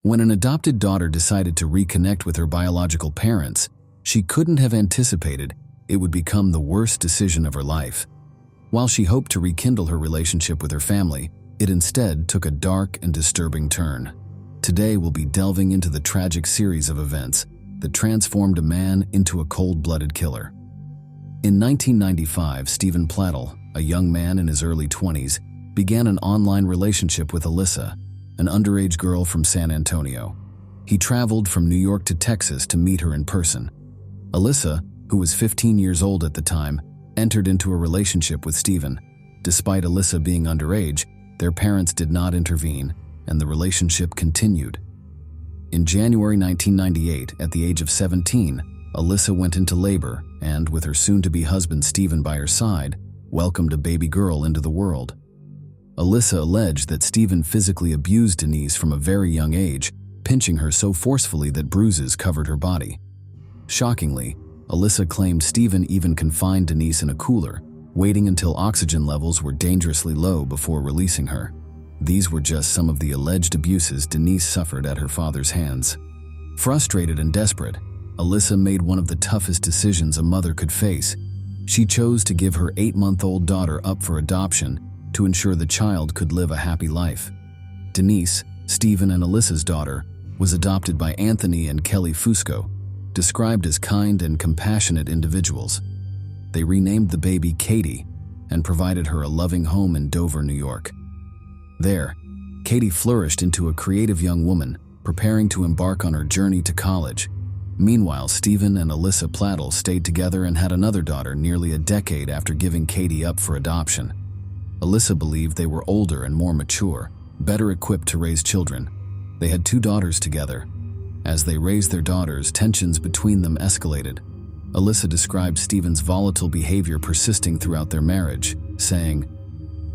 When an adopted daughter decided to reconnect with her biological parents, she couldn't have anticipated it would become the worst decision of her life. While she hoped to rekindle her relationship with her family, it instead took a dark and disturbing turn. Today we'll be delving into the tragic series of events that transformed a man into a cold-blooded killer. In 1995, Stephen Pladl, a young man in his early 20s, began an online relationship with Alyssa, an underage girl from San Antonio. He traveled from New York to Texas to meet her in person. Alyssa, who was 15 years old at the time, entered into a relationship with Stephen. Despite Alyssa being underage, their parents did not intervene, and the relationship continued. In January 1998, at the age of 17, Alyssa went into labor and, with her soon-to-be husband Stephen by her side, welcomed a baby girl into the world. Alyssa alleged that Stephen physically abused Denise from a very young age, pinching her so forcefully that bruises covered her body. Shockingly, Alyssa claimed Stephen even confined Denise in a cooler, waiting until oxygen levels were dangerously low before releasing her. These were just some of the alleged abuses Denise suffered at her father's hands. Frustrated and desperate, Alyssa made one of the toughest decisions a mother could face. She chose to give her 8-month-old daughter up for adoption to ensure the child could live a happy life. Denise, Stephen and Alyssa's daughter, was adopted by Anthony and Kelly Fusco, described as kind and compassionate individuals. They renamed the baby Katie and provided her a loving home in Dover, New York. There, Katie flourished into a creative young woman, preparing to embark on her journey to college. Meanwhile, Stephen and Alyssa Pladl stayed together and had another daughter nearly a decade after giving Katie up for adoption. Alyssa believed they were older and more mature, better equipped to raise children. They had 2 daughters together. As they raised their daughters, tensions between them escalated. Alyssa described Stephen's volatile behavior persisting throughout their marriage, saying,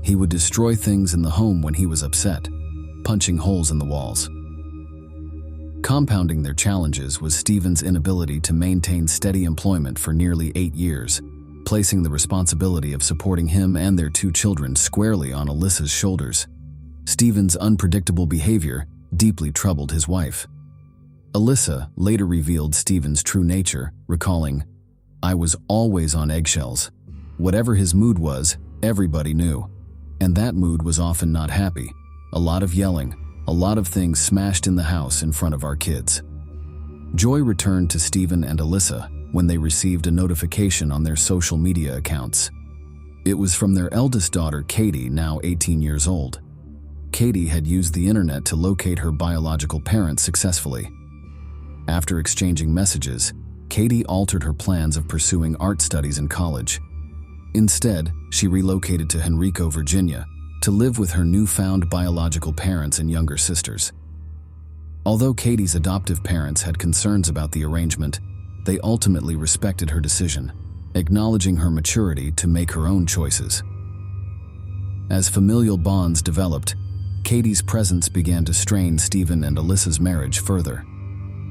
"He would destroy things in the home when he was upset, punching holes in the walls." Compounding their challenges was Stephen's inability to maintain steady employment for nearly 8 years, placing the responsibility of supporting him and their 2 children squarely on Alyssa's shoulders. Stephen's unpredictable behavior deeply troubled his wife. Alyssa later revealed Stephen's true nature, recalling, "I was always on eggshells. Whatever his mood was, everybody knew. And that mood was often not happy. A lot of yelling, a lot of things smashed in the house in front of our kids." Joy returned to Stephen and Alyssa when they received a notification on their social media accounts. It was from their eldest daughter, Katie, now 18 years old. Katie had used the internet to locate her biological parents successfully. After exchanging messages, Katie altered her plans of pursuing art studies in college. Instead, she relocated to Henrico, Virginia, to live with her newfound biological parents and younger sisters. Although Katie's adoptive parents had concerns about the arrangement, they ultimately respected her decision, acknowledging her maturity to make her own choices. As familial bonds developed, Katie's presence began to strain Stephen and Alyssa's marriage further.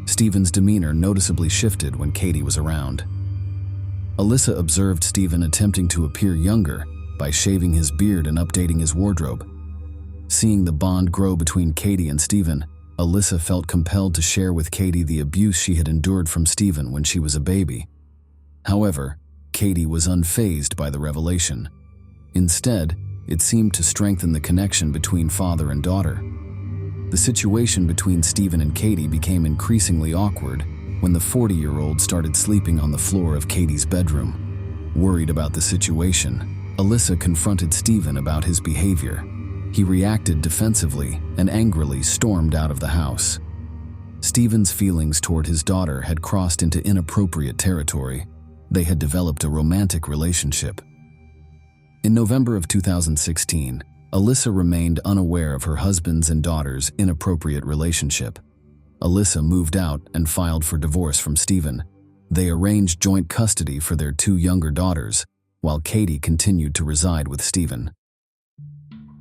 Stephen's demeanor noticeably shifted when Katie was around. Alyssa observed Stephen attempting to appear younger by shaving his beard and updating his wardrobe. Seeing the bond grow between Katie and Stephen, Alyssa felt compelled to share with Katie the abuse she had endured from Stephen when she was a baby. However, Katie was unfazed by the revelation. Instead, it seemed to strengthen the connection between father and daughter. The situation between Stephen and Katie became increasingly awkward when the 40-year-old started sleeping on the floor of Katie's bedroom. Worried about the situation, Alyssa confronted Stephen about his behavior. He reacted defensively and angrily stormed out of the house. Stephen's feelings toward his daughter had crossed into inappropriate territory. They had developed a romantic relationship. In November of 2016, Alyssa remained unaware of her husband's and daughter's inappropriate relationship. Alyssa moved out and filed for divorce from Stephen. They arranged joint custody for their 2 younger daughters, while Katie continued to reside with Stephen.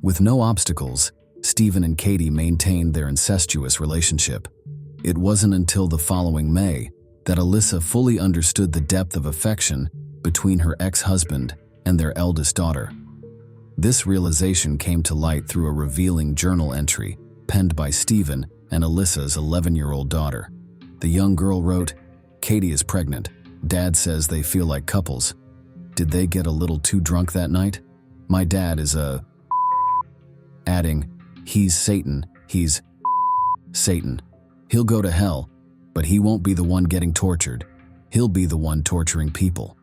With no obstacles, Stephen and Katie maintained their incestuous relationship. It wasn't until the following May that Alyssa fully understood the depth of affection between her ex-husband and their eldest daughter. This realization came to light through a revealing journal entry penned by Stephen and Alyssa's 11-year-old daughter. The young girl wrote, "Katie is pregnant. Dad says they feel like couples. Did they get a little too drunk that night? My dad is a..." Adding, "He's Satan. He's Satan. He'll go to hell, but he won't be the one getting tortured. He'll be the one torturing people."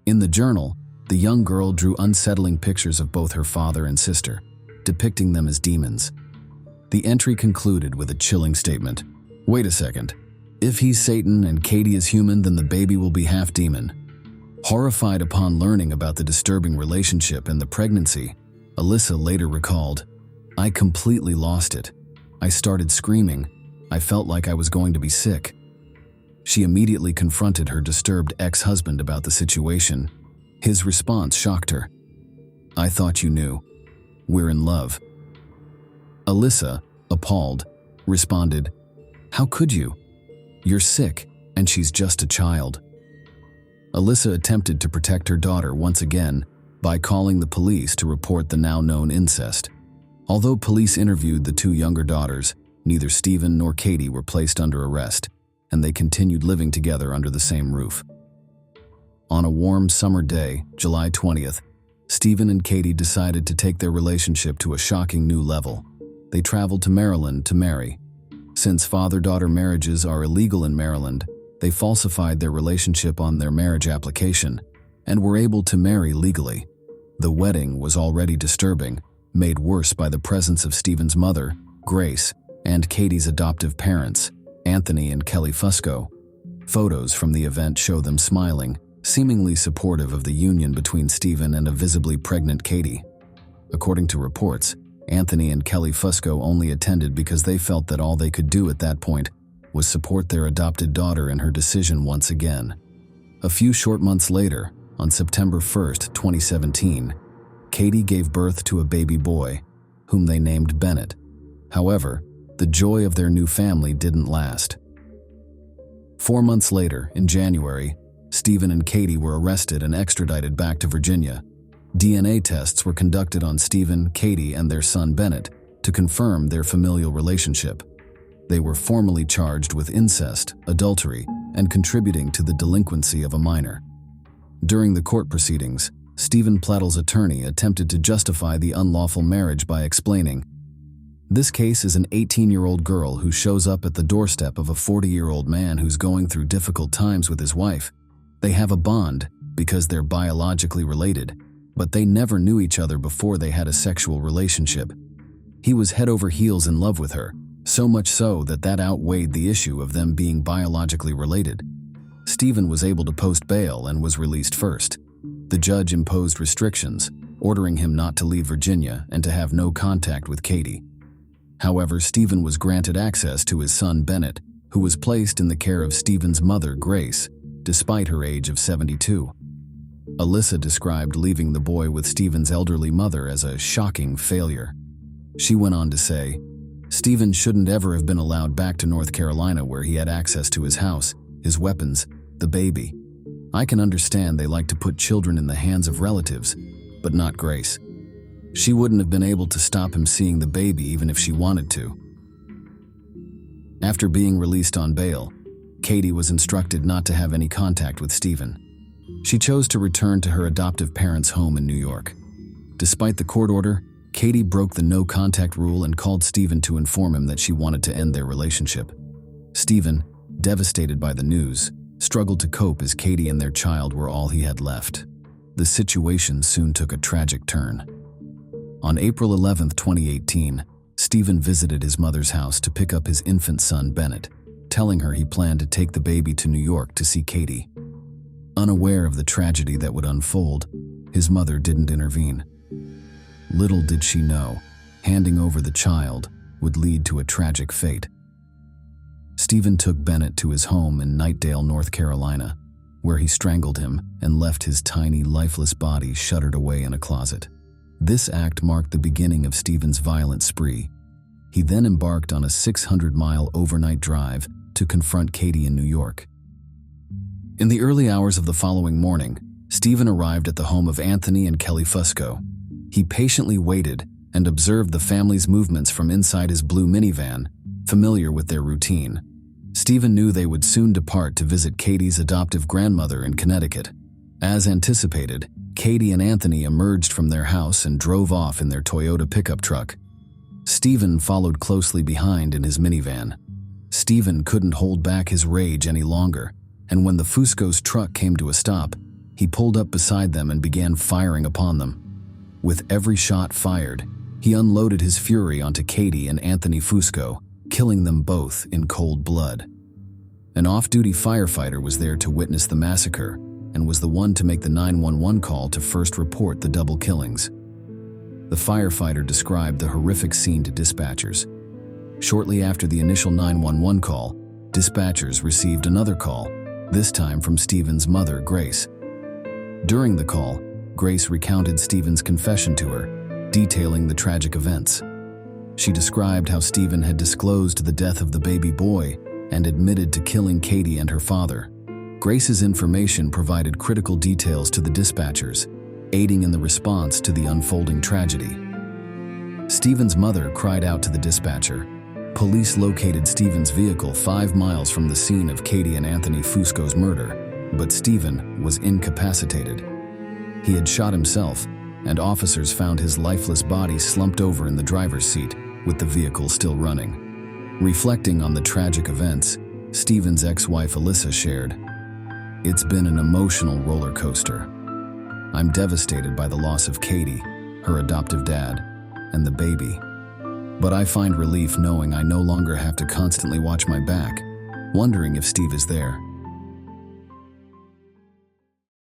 In the journal, the young girl drew unsettling pictures of both her father and sister, depicting them as demons. The entry concluded with a chilling statement. "Wait a second. If he's Satan and Katie is human, then the baby will be half demon." Horrified upon learning about the disturbing relationship and the pregnancy, Alyssa later recalled, "I completely lost it. I started screaming. I felt like I was going to be sick." She immediately confronted her disturbed ex-husband about the situation. His response shocked her. "I thought you knew. We're in love." Alyssa, appalled, responded, "How could you? You're sick, and she's just a child." Alyssa attempted to protect her daughter once again by calling the police to report the now-known incest. Although police interviewed the two younger daughters, neither Stephen nor Katie were placed under arrest, and they continued living together under the same roof. On a warm summer day, July 20th, Stephen and Katie decided to take their relationship to a shocking new level. They traveled to Maryland to marry. Since father-daughter marriages are illegal in Maryland, they falsified their relationship on their marriage application and were able to marry legally. The wedding was already disturbing, made worse by the presence of Stephen's mother, Grace, and Katie's adoptive parents, Anthony and Kelly Fusco. Photos from the event show them smiling, seemingly supportive of the union between Stephen and a visibly pregnant Katie. According to reports, Anthony and Kelly Fusco only attended because they felt that all they could do at that point was support their adopted daughter in her decision once again. A few short months later, on September 1st, 2017, Katie gave birth to a baby boy, whom they named Bennett. However, the joy of their new family didn't last. 4 months later, in January, Stephen and Katie were arrested and extradited back to Virginia. DNA tests were conducted on Stephen, Katie, and their son Bennett to confirm their familial relationship. They were formally charged with incest, adultery, and contributing to the delinquency of a minor. During the court proceedings, Stephen Pladl's attorney attempted to justify the unlawful marriage by explaining, "This case is an 18-year-old girl who shows up at the doorstep of a 40-year-old man who's going through difficult times with his wife. They have a bond because they're biologically related, but they never knew each other before they had a sexual relationship. He was head over heels in love with her, so much so that outweighed the issue of them being biologically related. Stephen was able to post bail and was released first. The judge imposed restrictions, ordering him not to leave Virginia and to have no contact with Katie. However, Stephen was granted access to his son Bennett, who was placed in the care of Stephen's mother, Grace, despite her age of 72. Alyssa described leaving the boy with Stephen's elderly mother as a shocking failure. She went on to say, "Stephen shouldn't ever have been allowed back to North Carolina where he had access to his house, his weapons, the baby. I can understand they like to put children in the hands of relatives, but not Grace. She wouldn't have been able to stop him seeing the baby even if she wanted to." After being released on bail, Katie was instructed not to have any contact with Stephen. She chose to return to her adoptive parents' home in New York. Despite the court order, Katie broke the no-contact rule and called Stephen to inform him that she wanted to end their relationship. Stephen, devastated by the news, struggled to cope as Katie and their child were all he had left. The situation soon took a tragic turn. On April 11, 2018, Stephen visited his mother's house to pick up his infant son Bennett, telling her he planned to take the baby to New York to see Katie. Unaware of the tragedy that would unfold, his mother didn't intervene. Little did she know, handing over the child would lead to a tragic fate. Stephen took Bennett to his home in Knightdale, North Carolina, where he strangled him and left his tiny, lifeless body shuttered away in a closet. This act marked the beginning of Stephen's violent spree. He then embarked on a 600-mile overnight drive to confront Katie in New York. In the early hours of the following morning, Stephen arrived at the home of Anthony and Kelly Fusco. He patiently waited and observed the family's movements from inside his blue minivan, familiar with their routine. Stephen knew they would soon depart to visit Katie's adoptive grandmother in Connecticut. As anticipated, Katie and Anthony emerged from their house and drove off in their Toyota pickup truck. Stephen followed closely behind in his minivan. Stephen couldn't hold back his rage any longer, and when the Fusco's truck came to a stop, he pulled up beside them and began firing upon them. With every shot fired, he unloaded his fury onto Katie and Anthony Fusco, killing them both in cold blood. An off-duty firefighter was there to witness the massacre and was the one to make the 911 call to first report the double killings. The firefighter described the horrific scene to dispatchers. Shortly after the initial 911 call, dispatchers received another call, this time from Stephen's mother, Grace. During the call, Grace recounted Stephen's confession to her, detailing the tragic events. She described how Stephen had disclosed the death of the baby boy and admitted to killing Katie and her father. Grace's information provided critical details to the dispatchers, aiding in the response to the unfolding tragedy. Stephen's mother cried out to the dispatcher. Police located Stephen's vehicle 5 miles from the scene of Katie and Anthony Fusco's murder, but Stephen was incapacitated. He had shot himself, and officers found his lifeless body slumped over in the driver's seat, with the vehicle still running. Reflecting on the tragic events, Stephen's ex-wife Alyssa shared, "It's been an emotional roller coaster. I'm devastated by the loss of Katie, her adoptive dad, and the baby. But I find relief knowing I no longer have to constantly watch my back, wondering if Steve is there."